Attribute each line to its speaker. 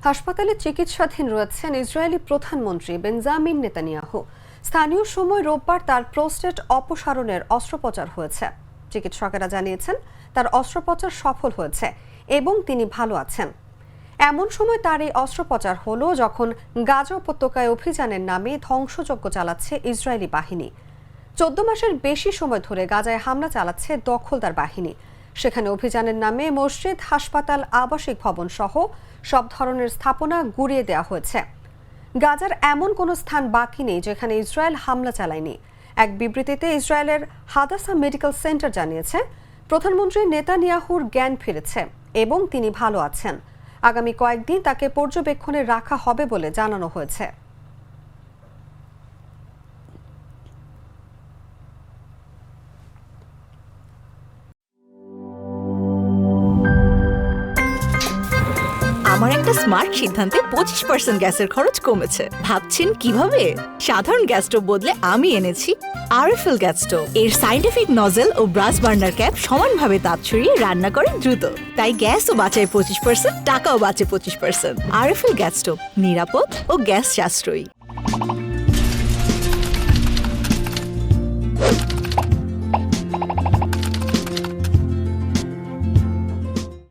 Speaker 1: হাসপাতালে চিকিৎসাধীন রয়েছেন ইসরায়েলি প্রধানমন্ত্রী বেঞ্জামিন নেতানিয়াহু। স্থানীয় সময় রোববার তার প্রোস্টেট অপসারণের অস্ত্রোপচার হয়েছে। চিকিৎসকেরা জানিয়েছেন তার অস্ত্রোপচার সফল হয়েছে এবং তিনি ভালো আছেন। এমন সময় তার এই অস্ত্রোপচার হলো যখন গাজা উপত্যকায় অভিযানের নামে ধ্বংসযজ্ঞ চালাচ্ছে ইসরায়েলি বাহিনী। 14 মাসের বেশি সময় ধরে গাজায় হামলা চালাচ্ছে দখলদার বাহিনী। সেখানে অভিযানের নামে মসজিদ, হাসপাতাল, আবাসিক ভবন সহ সব ধরনের স্থাপনা গুঁড়িয়ে দেওয়া হয়েছে। গাজার এমন কোনো স্থান বাকি নেই যেখানে ইসরায়েল হামলা চালায়নি। এক বিবৃতিতে ইসরায়েলের হাদাসা মেডিকেল সেন্টার জানিয়েছে, প্রধানমন্ত্রী নেতানিয়াহুর জ্ঞান ফিরেছে এবং তিনি ভালো আছেন। আগামী কয়েকদিন তাকে পর্যবেক্ষণে রাখা হবে বলে জানানো হয়েছে।
Speaker 2: আমার একটা স্মার্ট সিদ্ধান্তে 25% গ্যাসের খরচ কমেছে। ভাবছেন কিভাবে? সাধারণ গ্যাস স্টোভ বদলে আমি এনেছি আরএফএল গ্যাস স্টোভ। এর সাইন্টিফিক নজল ও ব্রাস বার্নার ক্যাপ সমানভাবে তাপ ছড়িয়ে রান্না করে দ্রুত। তাই গ্যাসও বাঁচায় 25%, টাকাও বাঁচে 25%। আরএফএল গ্যাস স্টোভ নিরাপদ ও গ্যাস সাশ্রয়ী।